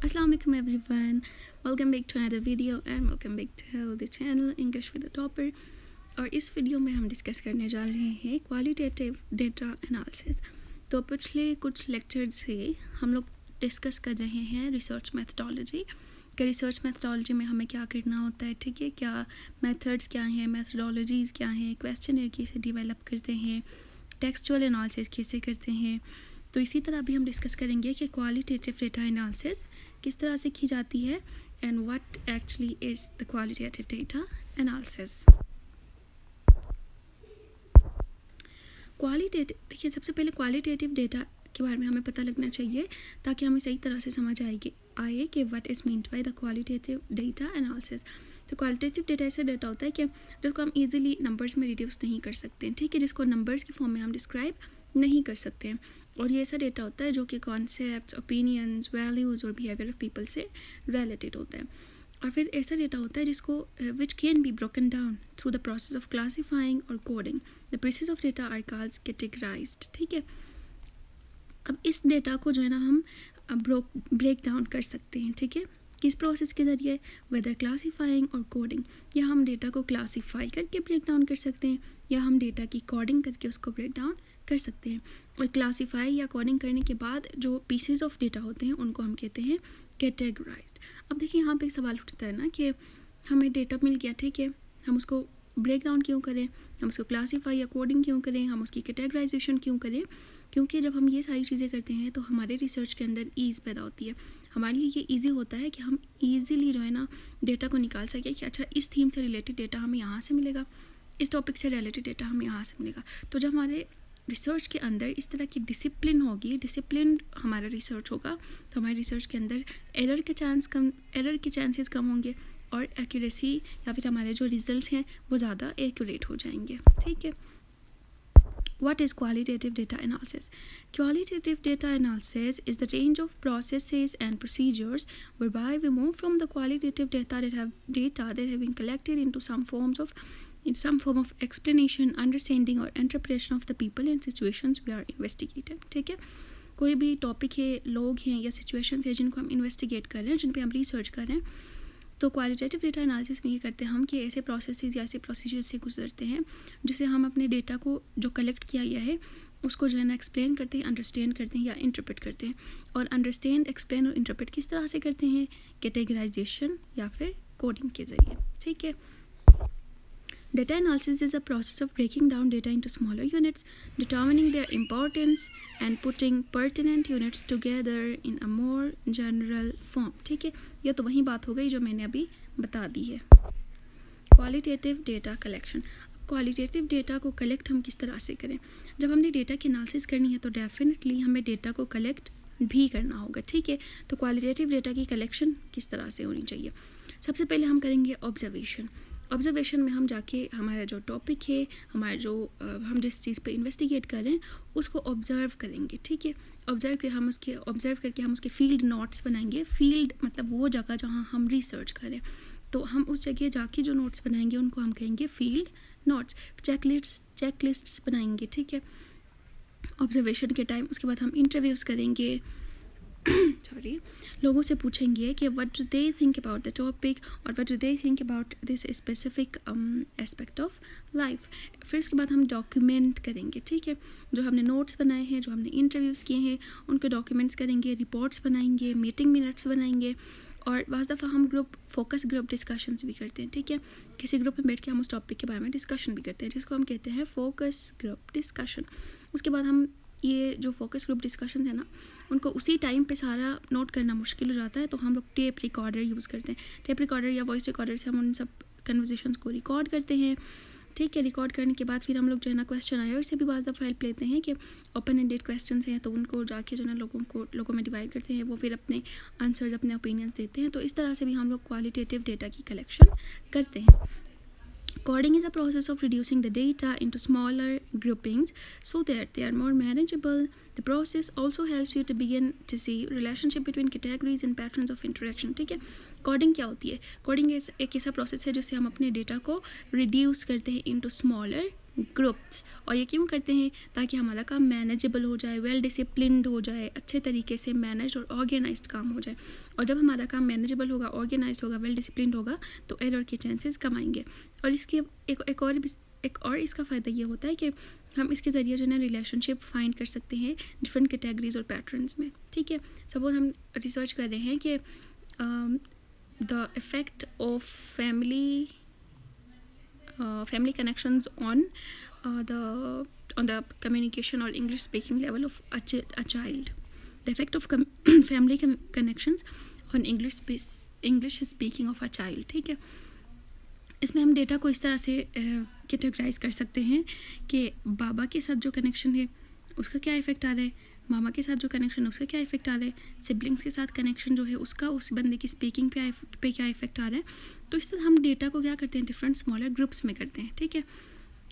Assalamualaikum everyone. Welcome back to another video and welcome back to the channel English with the Topper. और इस video में हम discuss करने जा रहे हैं क्वालिटेटिव डेटा एनालिसिस। तो पिछले कुछ लेक्चर से हम लोग डिस्कस कर रहे हैं रिसर्च मेथडोलॉजी कि रिसर्च मेथडोलॉजी में हमें क्या करना होता है, ठीक है, क्या मेथड्स क्या हैं, मेथडोलॉजीज़ क्या हैं, क्वेश्चनर कैसे डिवेलप करते हैं, टेक्सचुअल एनालिसिस कैसे करते हैं। तो इसी तरह भी हम डिस्कस करेंगे कि क्वालिटेटिव डेटा एनालिसिस किस तरह से की जाती है and what actually is the qualitative data analysis. देखिए, सबसे पहले क्वालिटेटिव डेटा के बारे में हमें पता लगना चाहिए ताकि हमें सही तरह से समझ आए कि what is meant by the qualitative data analysis. तो क्वालिटेटिव डेटा ऐसा डेटा होता है कि जिसको हम इजीली नंबर्स में रिड्यूस नहीं कर सकते हैं, ठीक है, जिसको नंबर्स की फॉर्म में हम डिस्क्राइब नहीं कर सकते हैं। और ये ऐसा डेटा होता है जो कि कॉन्सेप्ट्स, ओपिनियंस, वैल्यूज़ और बिहेवियर ऑफ पीपल से रिलेटेड होता है। और फिर ऐसा डेटा होता है जिसको which can be broken down through the process of classifying और coding. The pieces of data are called categorised, ठीक है। अब इस डेटा को जो है ना हम ब्रेक डाउन कर सकते हैं, ठीक है, किस प्रोसेस के ज़रिए, वेदर क्लासीफाइंग और कोडिंग। या हम डेटा को क्लासीफाई करके ब्रेक डाउन कर सकते हैं या हम डेटा की कोडिंग करके उसको ब्रेक डाउन कर सकते हैं। और क्लासीफाई या कोडिंग करने के बाद जो पीसेस ऑफ डेटा होते हैं उनको हम कहते हैं कैटेगराइज्ड। अब देखिए यहाँ पे एक सवाल उठता है ना कि हमें डेटा मिल गया, ठीक है, हम उसको ब्रेक डाउन क्यों करें, हम उसको क्लासीफाई या कोडिंग क्यों करें, हम उसकी कैटेगराइजेशन क्यों करें। क्योंकि जब हम ये सारी चीज़ें करते हैं तो हमारे रिसर्च के अंदर ईज़ पैदा होती है। हमारे लिए ये ईजी होता है कि हम ईज़िली जो है ना डेटा को निकाल सकें कि अच्छा इस थीम से रिलेटेड डेटा हमें यहाँ से मिलेगा, इस टॉपिक से रिलेटेड डेटा हमें यहाँ से मिलेगा। तो जब हमारे रिसर्च के अंदर इस तरह की डिसिप्लिन होगी, डिसिप्लिन हमारा रिसर्च होगा, तो हमारे रिसर्च के अंदर एरर के चांसेस कम होंगे और एक्यूरेसी या फिर हमारे जो रिजल्ट्स हैं वो ज़्यादा एक्यूरेट हो जाएंगे, ठीक है। What is qualitative data analysis? Qualitative data analysis is the range of processes and procedures whereby we move from the qualitative data that have been collected into some form of explanation, understanding or interpretation of the people and situations we are investigating, ठीक है। कोई भी topic है, लोग हैं या situations है जिनको हम इन्वेस्टिगेट कर रहे हैं, जिन पे हम रिसर्च कर रहे हैं, तो क्वालिटेटिव डेटा एनालिसिस में ये करते हैं हम कि ऐसे प्रोसेसेस या ऐसे प्रोसीजर से गुजरते हैं जिससे हम अपने डेटा को जो कलेक्ट किया गया है उसको जो है ना एक्सप्लेन करते हैं, अंडरस्टैंड करते हैं या इंटरप्रेट करते हैं। और अंडरस्टैंड, एक्सप्लेन और इंटरप्रेट किस तरह से करते हैं, कैटेगराइजेशन या फिर कोडिंग के ज़रिए, ठीक है। Data analysis is a process of breaking down data into smaller units, determining their importance and putting pertinent units together in a more general form, ठीक है। यह तो वही बात हो गई जो मैंने अभी बता दी है। Qualitative data collection. Qualitative data को कलेक्ट हम किस तरह से करें। जब हमने डेटा की एनालिसिस करनी है तो डेफिनेटली हमें डेटा को कलेक्ट भी करना होगा, ठीक है। तो क्वालिटेटिव डेटा की कलेक्शन किस तरह से होनी चाहिए। सबसे पहले हम करेंगे ऑब्जर्वेशन में हम जाके हमारा जो टॉपिक है, हमारा जो हम जिस चीज़ पे इन्वेस्टिगेट कर रहे हैं उसको ऑब्जर्व करेंगे, ठीक है। ऑब्जर्व करके हम उसके फील्ड नोट्स बनाएंगे। फील्ड मतलब वो जगह जहाँ हम रिसर्च करें, तो हम उस जगह जाके जो नोट्स बनाएंगे उनको हम कहेंगे फील्ड नोट्स। चेकलिस्ट्स बनाएंगे, ठीक है, ऑब्जर्वेशन के टाइम। उसके बाद हम इंटरव्यूज़ करेंगे लोगों से पूछेंगे कि what do they think about the topic और what do they think about this specific aspect of life. फिर उसके बाद हम डॉक्यूमेंट करेंगे, ठीक है, जो हमने नोट्स बनाए हैं, जो हमने इंटरव्यूज़ किए हैं उनके डॉक्यूमेंट्स करेंगे, रिपोर्ट्स बनाएंगे, मीटिंग मिनट्स बनाएंगे। और बाज़ दफ़ा हम फोकस ग्रुप डिस्कशंस भी करते हैं, ठीक है। किसी ग्रुप में बैठ के हम उस टॉपिक के बारे में डिस्कशन भी करते हैं जिसको हम कहते हैं फोकस ग्रुप डिस्कशन। उसके बाद हम ये जो फोकस ग्रुप डिस्कशन है ना उनको उसी टाइम पे सारा नोट करना मुश्किल हो जाता है, तो हम लोग टेप रिकॉर्डर यूज़ करते हैं। टेप रिकॉर्डर या वॉइस रिकॉर्डर से हम उन सब कन्वर्सेशंस को रिकॉर्ड करते हैं, ठीक है। रिकॉर्ड करने के बाद फिर हम लोग जो है ना क्वेश्चन आयर से भी बाज़ दफ़ा हेल्प लेते हैं कि ओपन एंडेड क्वेश्चन हैं तो उनको जाके जो है ना लोगों में डिवाइड करते हैं, वो फिर अपने आंसर्स, अपने ओपिनियंस देते हैं। तो इस तरह से भी हम लोग क्वालिटेटिव डेटा की कलेक्शन करते हैं। Coding is a process of reducing the data into smaller groupings so that they are more manageable. The process also helps you to begin to see relationship between categories and patterns of interaction, ठीक है। Coding क्या होती है। Coding एक ऐसा process है जिससे हम अपने डेटा को रिड्यूस करते हैं इंटू स्मॉलर ग्रुप्स। और ये क्यों करते हैं? ताकि हमारा काम मैनेजेबल हो जाए, वेल डिसिप्लिन्ड हो जाए, अच्छे तरीके से मैनेज और ऑर्गेनाइज्ड काम हो जाए। और जब हमारा काम मैनेजेबल होगा, ऑर्गेनाइज्ड होगा, वेल डिसिप्लिन्ड होगा तो एरर के चांसेस कम आएंगे। और इसके एक और इसका फ़ायदा ये होता है कि हम इसके ज़रिए जो है ना रिलेशनशिप फाइंड कर सकते हैं डिफरेंट कैटेगरीज और पैटर्न्स में। ठीक है, सपोज हम रिसर्च कर रहे हैं कि the effect of family connections on the communication or English speaking level of a child. The effect of family connections on English speaking of a child. ठीक है, इसमें हम डेटा को इस तरह से कैटेगराइज कर सकते हैं कि बाबा के साथ जो कनेक्शन है उसका क्या इफ़ेक्ट आ रहा है, मामा के साथ जो कनेक्शन है उसका क्या इफ़ेक्ट आ रहा है, सिबलिंग्स के साथ कनेक्शन जो है उसका उस बंदे की स्पीकिंग पे क्या इफ़ेक्ट आ रहा है। तो इस तरह हम डेटा को क्या करते हैं, डिफरेंट स्मॉलर ग्रुप्स में करते हैं। ठीक है,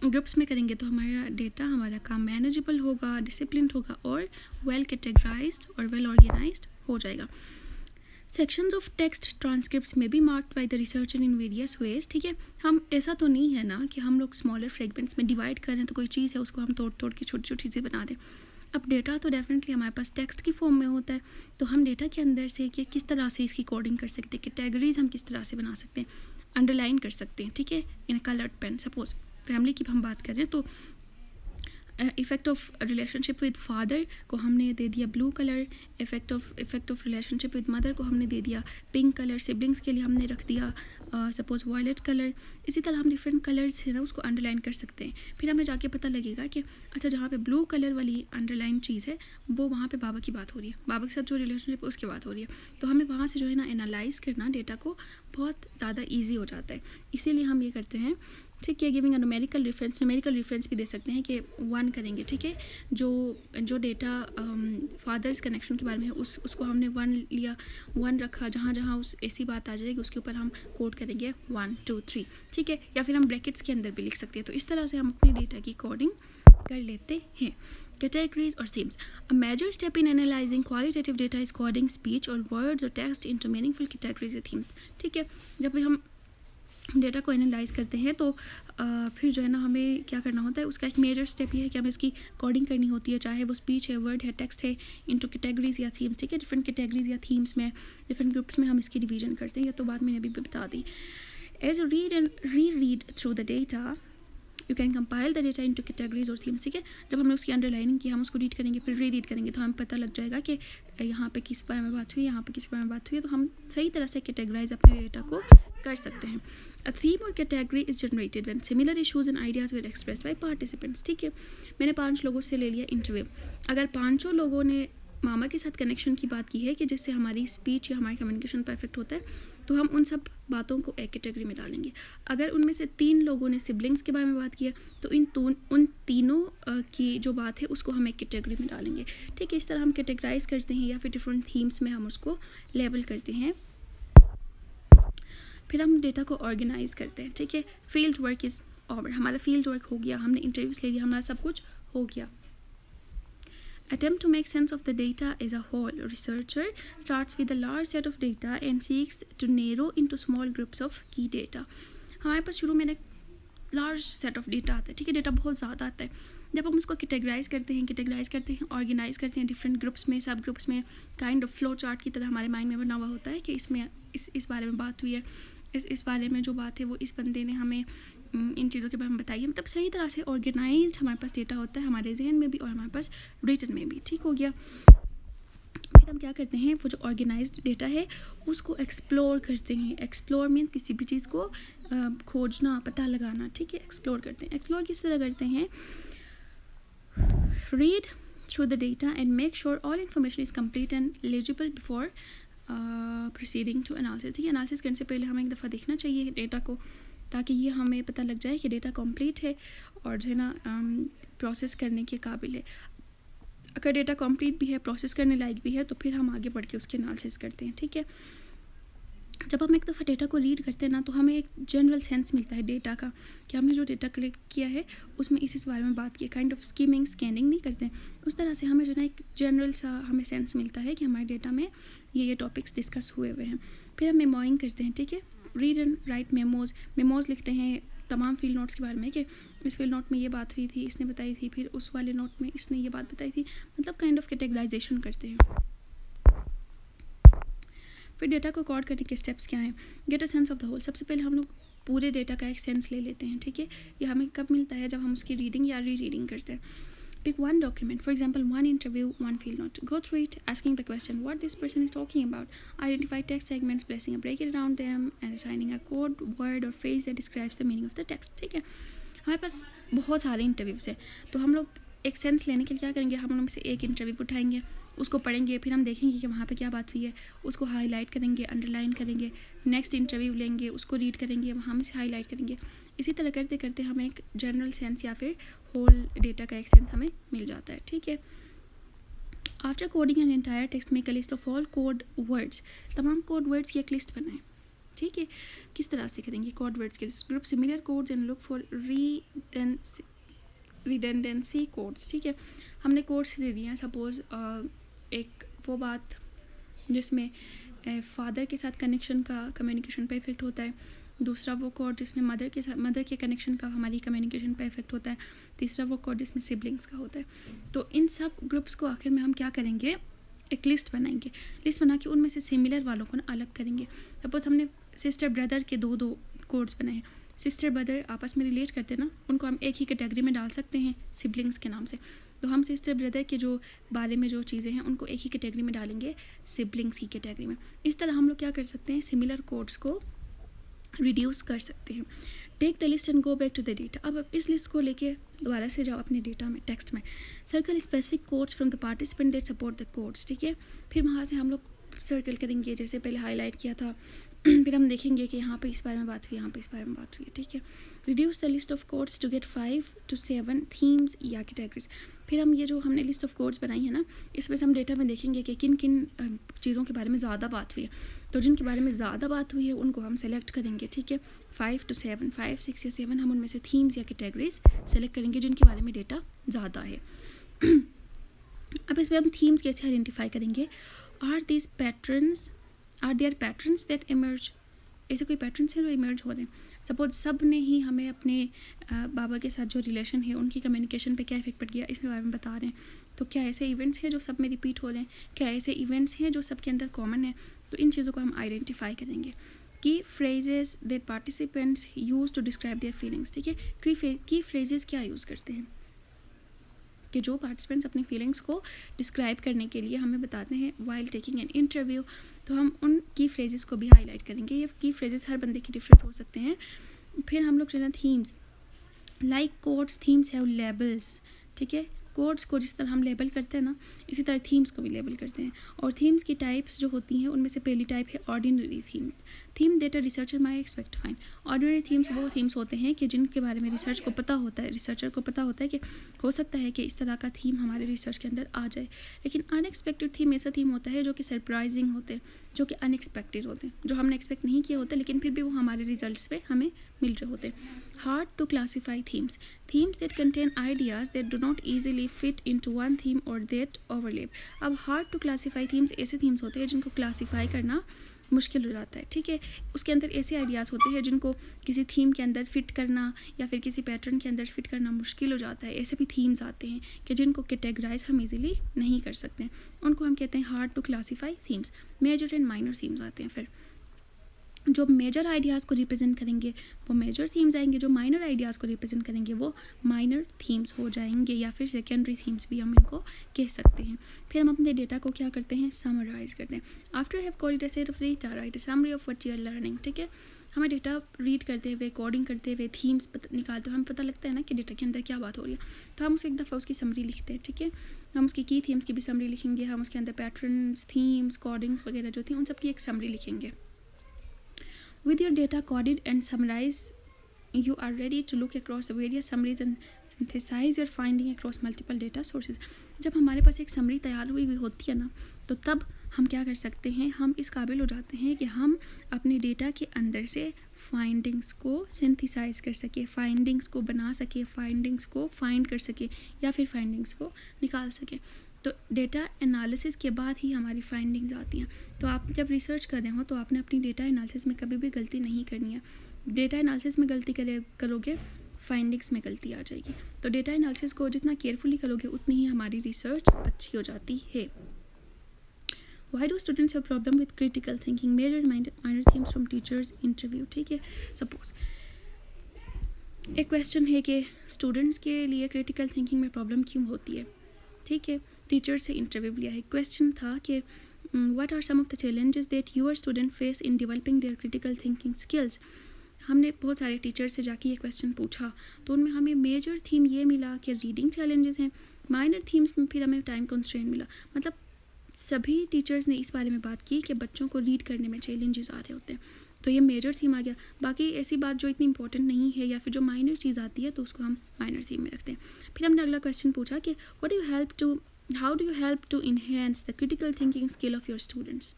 ग्रुप्स में करेंगे तो हमारा डेटा, हमारा काम मैनेजेबल होगा, डिसिप्लिन होगा और वेल कैटेगराइज्ड और वेल ऑर्गेनाइज्ड हो जाएगा। सेक्शंस ऑफ टेक्स्ट ट्रांसक्रिप्ट्स में B marked by the researcher in various ways. ठीक है, हम ऐसा तो नहीं है ना कि हम लोग स्मॉलर फ्रेगमेंट्स में डिवाइड करें तो कोई चीज़ है उसको हम तोड़ के छोटी छोटी चीज़ें बना दें। अब डेटा तो डेफिनेटली हमारे पास टेक्स्ट की फॉर्म में होता है, तो हम डेटा के अंदर से कि किस तरह से इसकी कोडिंग कर सकते हैं, कैटेगरीज हम किस तरह से बना सकते हैं, अंडरलाइन कर सकते हैं। ठीक है, इन कलर्ड पेन। सपोज फैमिली की हम बात करें तो effect of relationship with father को हमने दे दिया blue colour, effect of relationship with mother को हमने दे दिया पिंक कलर, सिबलिंग्स के लिए हमने रख दिया सपोज वायलेट कलर। इसी तरह हम डिफरेंट कलर्स है ना उसको अंडरलाइन कर सकते हैं। फिर हमें जाके पता लगेगा कि अच्छा जहाँ पे ब्लू कलर वाली अंडरलाइन चीज़ है वो वहाँ पे बाबा की बात हो रही है, बाबा के साथ जो रिलेशनशिप है उसकी बात हो रही है। तो हमें वहाँ से जो है ना एनालाइज करना डेटा को बहुत ज़्यादा ईजी हो जाता है, इसीलिए हम ये करते हैं। ठीक है, गिविंग अ न्यूमेरिकल रेफरेंस भी दे सकते हैं कि 1 करेंगे। ठीक है, जो डेटा फादर्स कनेक्शन के बारे में है उसको हमने 1 लिया, 1 रखा, जहाँ जहाँ उस ऐसी बात आ जाएगी उसके ऊपर हम कोड करेंगे 1 2 3। ठीक है, या फिर हम ब्रैकेट्स के अंदर भी लिख सकते हैं। तो इस तरह से हम अपने डेटा की कोडिंग कर लेते हैं। Categories or themes. A major step in analyzing qualitative data is coding speech or words or text into meaningful categories or themes. ठीक है, जब हम डेटा को एनालाइज करते हैं तो फिर जो है ना हमें क्या करना होता है, उसका एक मेजर स्टेप ये है कि हमें उसकी कोडिंग करनी होती है, चाहे वो स्पीच है, वर्ड है, टेक्स्ट है, इनटू कैटेगरीज या थीम्स। ठीक है, डिफरेंट कैटेगरीज या थीम्स में, डिफरेंट ग्रुप्स में हम इसकी डिवीजन करते हैं। ये तो बात मैंने अभी बता दी। As you read and re-read through the data you can compile the data into categories और थीम्स। ठीक है, जब हमने उसकी अंडरलाइनिंग की, हम उसको रीड करेंगे, फिर रीड करेंगे तो हमें पता लग जाएगा कि यहाँ पे किस बारे में बात हुई, यहाँ पे किस बारे में बात हुई है। तो हम सही तरह से कैटेगराइज अपने डेटा को कर सकते हैं। A theme or category is generated when similar issues and ideas were expressed by participants. ठीक है, मैंने 5 लोगों से ले लिया इंटरव्यू। अगर 5 लोगों ने मामा के साथ कनेक्शन की बात की है कि जिससे हमारी स्पीच या हमारी कम्युनिकेशन परफेक्ट होता है, तो हम उन सब बातों को एक कैटेगरी में डालेंगे। अगर उनमें से 3 लोगों ने सिबलिंग्स के बारे में बात किया तो उन तीनों की जो बात है उसको हम एक कैटेगरी में डालेंगे। ठीक है, इस तरह हम कैटेगराइज करते हैं या फिर डिफरेंट थीम्स में हम उसको लेबल करते हैं। फिर हम डेटा को ऑर्गेनाइज करते हैं। ठीक है, फील्ड वर्क इज़ ओवर। हमारा फील्ड वर्क हो गया, हमने इंटरव्यूज़ ले लिया, हमारा सब कुछ हो गया। Attempt to make sense of the data as a whole. Researcher starts with a large set of data and seeks to narrow into small groups of key data. हमारे पास शुरू में एक लार्ज सेट ऑफ डेटा आता है। ठीक है, data बहुत ज़्यादा आता है। जब हम उसको कैटेगराइज करते हैं, ऑर्गेनाइज करते हैं डिफरेंट ग्रुप्स में, सब ग्रुप्स में, काइंड ऑफ फ्लो चार्ट की तरह हमारे माइंड में बना हुआ होता है कि इसमें इस बारे में बात हुई है, इस बारे में जो बात है वो इस बंदे ने हमें इन चीज़ों के बारे में बताई है। मतलब सही तरह से ऑर्गेनाइज्ड हमारे पास डेटा होता है, हमारे जहन में भी और हमारे पास रिटन में भी। ठीक हो गया। फिर हम क्या करते हैं, वो जो ऑर्गेनाइज्ड डेटा है उसको एक्सप्लोर करते हैं। एक्सप्लोर मीन्स किसी भी चीज़ को खोजना, पता लगाना। ठीक है, एक्सप्लोर करते हैं। एक्सप्लोर किस तरह करते हैं, read through the data and make sure all information is complete and eligible before proceeding to analysis. ठीक है, एनालिसिस करने से पहले हमें एक दफ़ा देखना चाहिए डेटा को, ताकि ये हमें पता लग जाए कि डेटा कंप्लीट है और जो है ना प्रोसेस करने के काबिल है। अगर डेटा कंप्लीट भी है, प्रोसेस करने लायक भी है, तो फिर हम आगे बढ़ के उसके एनालिसिस करते हैं। ठीक है, जब हम एक दफ़ा डेटा को रीड करते हैं ना तो हमें एक जनरल सेंस मिलता है डेटा का कि हमने जो डेटा कलेक्ट किया है उसमें इस बारे में बात की। काइंड ऑफ स्कीमिंग, स्कैनिंग नहीं करते हैं, उस तरह से हमें जो ना एक जनरल सा हमें सेंस मिलता है कि हमारे डेटा में ये टॉपिक्स डिस्कस हुए हुए हैं। फिर हम मेमोइंग करते हैं। ठीक है, रीड एंड राइट मेमोज़ लिखते हैं तमाम फील्ड नोट्स के बारे में कि इस फील्ड नोट में ये बात हुई थी, इसने बताई थी, फिर उस वाले नोट में इसने ये बात बताई थी, मतलब काइंड ऑफ कैटेगराइजेशन करते हैं। फिर डेटा को रिकॉर्ड करने के स्टेप्स क्या हैं? Get a sense of the whole. सबसे पहले हम लोग पूरे डेटा का एक सेंस ले लेते हैं, ठीक है। ये हमें कब मिलता है? जब हम उसकी रीडिंग या री रीडिंग करते हैं। Pick one document, for example, one interview, one field note. Go through it, asking the question what this person is talking about. Identify text segments, placing a bracket around them, and assigning a code, word, or phrase that describes the meaning of the text. ठीक है, हमारे पास बहुत सारे interviews हैं, तो हम लोग एक सेंस लेने के लिए क्या करेंगे? हम उनमें से एक इंटरव्यू उठाएंगे, उसको पढ़ेंगे, फिर हम देखेंगे कि वहाँ पे क्या बात हुई है, उसको हाईलाइट करेंगे, अंडरलाइन करेंगे। नेक्स्ट इंटरव्यू लेंगे, उसको रीड करेंगे, वहाँ में से हाईलाइट करेंगे। इसी तरह करते करते हमें एक जनरल सेंस या फिर होल डेटा का एक सेंस हमें मिल जाता है, ठीक है। After coding an entire text make a list of all code words. तमाम कोड वर्ड्स की एक लिस्ट बनाएं, ठीक है। किस तरह से करेंगे कोड वर्ड्स की list? Group similar codes and look for redundancy codes, ठीक है। हमने कोड्स दे दिए हैं, सपोज़ एक वो बात जिसमें फादर के साथ कनेक्शन का कम्युनिकेशन पे इफेक्ट होता है, दूसरा वो कोड जिसमें मदर के कनेक्शन का हमारी कम्युनिकेशन पे इफेक्ट होता है, तीसरा वो कोड जिसमें सिबलिंग्स का होता है। तो इन सब ग्रुप्स को आखिर में हम क्या करेंगे? एक लिस्ट बनाएंगे। लिस्ट बना के उनमें से सिमिलर वालों को ना अलग करेंगे। सपोज हमने सिस्टर ब्रदर के दो कोड्स बनाए हैं, सिस्टर ब्रदर आपस में रिलेट करते हैं ना, उनको हम एक ही कैटेगरी में डाल सकते हैं सिबलिंग्स के नाम से। तो हम सिस्टर ब्रदर के जो बारे में जो चीज़ें हैं उनको एक ही कैटेगरी में डालेंगे, सिबलिंग्स की कैटेगरी में। इस तरह हम लोग क्या कर सकते हैं? सिमिलर कोड्स को रिड्यूस कर सकते हैं। Take the list and go back to the data. अब इस लिस्ट को लेके दोबारा से जाओ अपने डेटा में, टेक्स्ट में। Circle specific codes from the participant that support the codes, ठीक है। फिर वहाँ से हम लोग सर्कल करेंगे, जैसे पहले हाईलाइट किया था। फिर हम देखेंगे कि यहाँ पे इस बारे में बात हुई, यहाँ पे इस बारे में बात हुई, ठीक है। Reduce the list of codes to get 5 to 7 themes या कैटेगरीज। फिर हम ये जो हमने लिस्ट ऑफ कोड्स बनाई है ना, इसमें से हम डेटा में देखेंगे कि किन किन चीज़ों के बारे में ज़्यादा बात हुई है। तो जिनके बारे में ज़्यादा बात हुई है उनको हम सेलेक्ट करेंगे, ठीक है। 5 to 7, 5, 6 या 7 हम उनमें से थीम्स या कैटेगरीज सेलेक्ट करेंगे जिनके बारे में डेटा ज़्यादा है। अब इसमें हम थीम्स कैसे आइडेंटिफाई करेंगे? Are there patterns that emerge. ऐसे कोई पैटर्न्स हैं जो इमर्ज हो रहे हैं। सपोज सब ने ही हमें अपने बाबा के साथ जो रिलेशन है उनकी कम्युनिकेशन पे क्या इफेक्ट पड़ गया इसके बारे में बता रहे हैं। तो क्या ऐसे इवेंट्स हैं जो सब में रिपीट हो रहे हैं? क्या ऐसे इवेंट्स हैं जो सबके अंदर कॉमन है? तो इन चीज़ों को हम आइडेंटिफाई करेंगे। Key phrases that participants use to describe their feelings, ठीक है। की फ्रेजेस क्या यूज़ करते हैं कि जो पार्टिसिपेंट्स अपनी फीलिंग्स को डिस्क्राइब करने के लिए हमें बताते हैं वाइल टेकिंग एन इंटरव्यू। तो हम उन की फ्रेजेस को भी हाईलाइट करेंगे। ये की फ्रेजेस हर बंदे के डिफरेंट हो सकते हैं। फिर हम लोग चलना themes, like codes themes have labels, ठीक है। कोड्स को जिस तरह हम लेबल करते हैं ना, इसी तरह थीम्स को भी लेबल करते हैं। और थीम्स की टाइप्स जो होती हैं उनमें से पहली टाइप है ordinary themes. Theme that a researcher my expect find. Ordinary themes वो थीम्स होते हैं कि जिनके बारे में रिसर्चर को पता होता है कि हो सकता है कि इस तरह का थीम हमारे रिसर्च के अंदर आ जाए। लेकिन अनएक्सपेक्टेड थीम ऐसा थीम होता है जो कि सरप्राइजिंग होते हैं, जो कि अनएक्सपेक्टेड होते हैं, जो हमने एक्सपेक्ट नहीं किए होते लेकिन फिर भी वो हमारे रिजल्ट्स पे हमें मिल रहे होते हैं। Hard to classify themes that contain ideas that do not easily fit into one theme और दैट ओवरलैप। अब हार्ड टू क्लासीफाई थीम्स ऐसे थीम्स होते हैं जिनको क्लासीफाई करना मुश्किल हो जाता है, ठीक है। उसके अंदर ऐसे आइडियाज़ होते हैं जिनको किसी थीम के अंदर फिट करना या फिर किसी पैटर्न के अंदर फिट करना मुश्किल हो जाता है। ऐसे भी थीम्स आते हैं कि जिनको कैटेगराइज हम इजीली नहीं कर सकते, उनको हम कहते हैं hard to classify themes. Major and minor themes आते हैं। फिर जो मेजर आइडियाज़ को रिप्रेजेंट करेंगे वो मेजर थीम्स आएंगे, जो माइनर आइडियाज़ को रिप्रेजेंट करेंगे वो माइनर थीम्स हो जाएंगे, या फिर सेकेंडरी थीम्स भी हम इनको कह सकते हैं। फिर हम अपने डेटा को क्या करते हैं? समराइज करते हैं। After have coded a set of data write a summary of what you are learning, ठीक है। हमें डेटा रीड करते हुए, कोडिंग करते हुए, थीम्स निकालते हुए हमें पता लगता है ना कि डेटा के अंदर क्या बात हो रही है। तो हम उसको एक दफ़ा उसकी समरी लिखते हैं, ठीक है। हम उसकी की थीम्स की भी समरी लिखेंगे, हम उसके अंदर पैटर्न्स, थीम्स, कोडिंग्स वगैरह जो थी उन सब की एक समरी लिखेंगे। With your data coded and summarized, you are ready to look across the various summaries and synthesize your finding across multiple data sources. जब हमारे पास एक समरी तैयार हुई होती है ना, तो तब हम क्या कर सकते हैं? हम इस काबिल हो जाते हैं कि हम अपने डेटा के अंदर से फाइंडिंग्स को सिंथेसाइज कर सके, फाइंडिंग्स को बना सके, फाइंडिंग्स को फाइंड कर सके या फिर फाइंडिंग्स को निकाल सके। तो डेटा एनालिसिस के बाद ही हमारी फाइंडिंग्स आती हैं। तो आप जब रिसर्च कर रहे हो तो आपने अपनी डेटा एनालिसिस में कभी भी गलती नहीं करनी है। डेटा एनालिसिस में गलती करोगे फाइंडिंग्स में गलती आ जाएगी। तो डेटा एनालिसिस को जितना केयरफुली करोगे उतनी ही हमारी रिसर्च अच्छी हो जाती है। Why do students have problem with critical thinking? Major minor themes from teachers interview। ठीक है, सपोज एक क्वेश्चन है कि स्टूडेंट्स के लिए क्रिटिकल थिंकिंग में प्रॉब्लम क्यों होती है। ठीक है, टीचर से इंटरव्यू लिया है। क्वेश्चन था कि what are some of the challenges that your student face in developing their critical thinking skills. हमने बहुत सारे टीचर से जाके ये क्वेश्चन पूछा, तो उनमें हमें मेजर थीम ये मिला कि रीडिंग चैलेंजेस हैं। माइनर थीम्स में फिर हमें टाइम कंस्ट्रेंट मिला। मतलब सभी टीचर्स ने इस बारे में बात की कि बच्चों को रीड करने में चैलेंजेस आ रहे होते हैं, तो ये मेजर थीम आ गया। बाकी ऐसी बात जो इतनी इंपॉर्टेंट नहीं है या फिर जो माइनर चीज़ आती है तो उसको हम माइनर थीम में रखते हैं। फिर हमने अगला क्वेश्चन पूछा कि how do you help to enhance the critical thinking skill of your students.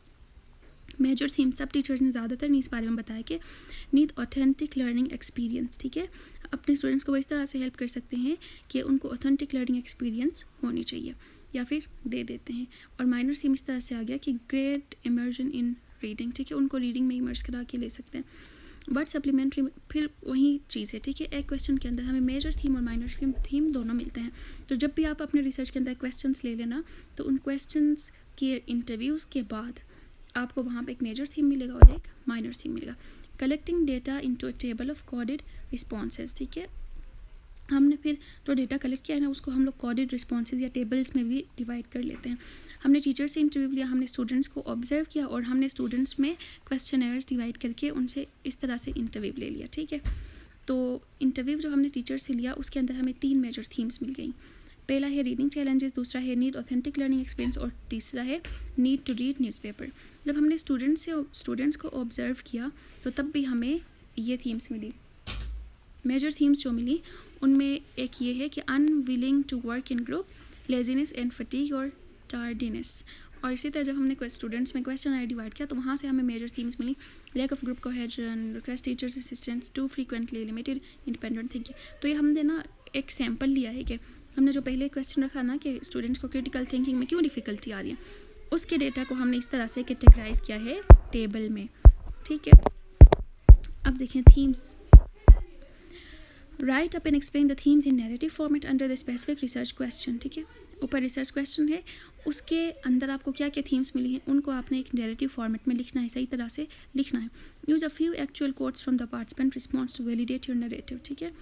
Major theme सब टीचर्स ने ज़्यादातर ने इस बारे में बताया कि नीड ऑथेंटिक लर्निंग एक्सपीरियंस। ठीक है, अपने स्टूडेंट्स को इस तरह से हेल्प कर सकते हैं कि उनको ऑथेंटिक लर्निंग एक्सपीरियंस होनी चाहिए या फिर दे देते हैं। और माइनर थीम इस तरह से आ गया कि ग्रेट इमर्जन इन रीडिंग। ठीक है, उनको रीडिंग में इमर्स करा के ले सकते हैं। बट सप्लीमेंट्री फिर वही चीज़ है। ठीक है, एक क्वेश्चन के अंदर हमें मेजर थीम और माइनर थीम दोनों मिलते हैं। तो जब भी आप अपने रिसर्च के अंदर क्वेश्चंस ले लेना, तो उन क्वेश्चंस के इंटरव्यूज़ के बाद आपको वहाँ पे एक मेजर थीम मिलेगा और एक माइनर थीम मिलेगा। Collecting data into a table of coded responses. ठीक है, हमने फिर जो डेटा कलेक्ट किया है ना उसको हम लोग कोडेड रिस्पॉन्सेज या टेबल्स में भी डिवाइड कर लेते हैं। हमने टीचर से इंटरव्यू लिया, हमने स्टूडेंट्स को ऑब्जर्व किया और हमने स्टूडेंट्स में क्वेश्चनर्स डिवाइड करके उनसे इस तरह से इंटरव्यू ले लिया। ठीक है, तो इंटरव्यू जो हमने टीचर से लिया उसके अंदर हमें 3 मेजर थीम्स मिल गई। पहला है रीडिंग चैलेंजेस, दूसरा है नीड ऑथेंटिक लर्निंग एक्सपीरियंस और तीसरा है नीड टू रीड न्यूज़पेपर। जब हमने स्टूडेंट्स को ऑब्जर्व किया तो तब भी हमें ये थीम्स मिली। मेजर थीम्स जो मिली उनमें एक ये है कि unwilling to work in group, laziness and fatigue और टार्डीनेस। और इसी तरह जब हमने स्टूडेंट्स में क्वेश्चन आई डिवाइड किया तो वहाँ से हमें मेजर थीम्स मिली। Lack of group cohesion, request teachers assistance, too frequently limited independent thinking. तो ये हमने ना एक सैम्पल लिया है कि हमने जो पहले क्वेश्चन रखा ना कि स्टूडेंट्स को क्रिटिकल थिंकिंग में क्यों डिफ़िकल्टी आ रही है, उसके डेटा को हमने इस तरह से कैटेगराइज किया है टेबल में। ठीक है, अब देखें themes. Right up and explain the themes in narrative format under the specific research question. ठीक है, ऊपर रिसर्च क्वेश्चन है, उसके अंदर आपको क्या क्या थीम्स मिली हैं उनको आपने एक नैरेटिव फॉर्मेट में लिखना है, सही तरह से लिखना है। Use a few actual quotes from the participant response to validate your narrative. ठीक है,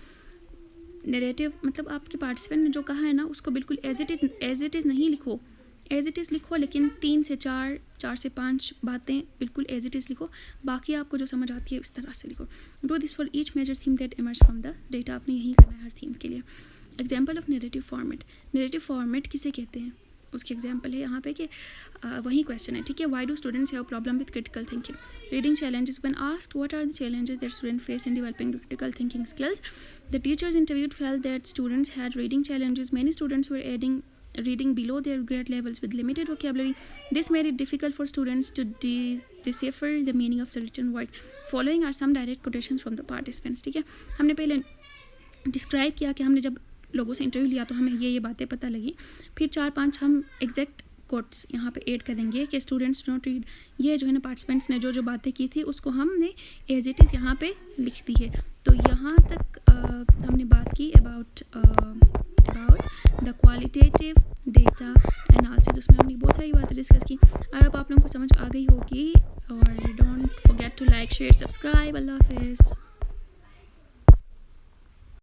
नैरेटिव मतलब आपके पार्टिसिपेंट ने जो कहा है ना उसको बिल्कुल एज इट इज़ नहीं लिखो, एज इट इज़ लिखो, लेकिन 3 से 4 से 5 बातें बिल्कुल एज इट इज़ लिखो, बाकी आपको जो समझ आती है उस तरह से लिखो। Do this for each major theme that emerge from the data. आपने यही करना है हर थीम के लिए। Example of narrative format. Narrative format किसे कहते हैं उसके एग्जाम्पल है यहाँ पे कि वही क्वेश्चन है। ठीक है, why do students have problem with critical thinking. Reading challenges, when asked what are the challenges that student face in developing critical thinking skills, the teachers interviewed felt that students had reading challenges. Many students were reading below their grade levels with limited vocabulary. This made it difficult for students to decipher the meaning of the written word. Following are some direct quotations from the participants. ठीक है, हमने पहले describe किया कि हमने जब लोगों से इंटरव्यू लिया तो हमें ये बातें पता लगी। फिर 4-5 हम एग्जैक्ट कोट्स यहाँ पे ऐड करेंगे कि स्टूडेंट्स डोंट रीड। ये जो है ना पार्टिसिपेंट्स ने जो बातें की थी उसको हमने एज इट इज़ यहाँ पे लिख दी है। तो यहाँ तक हमने बात की about the qualitative data analysis. उसमें हमने बहुत सारी बातें डिस्कस की। आई होप आप लोगों को समझ आ गई होगी। और don't forget to like, share, subscribe. अल्लाह हाफिज़।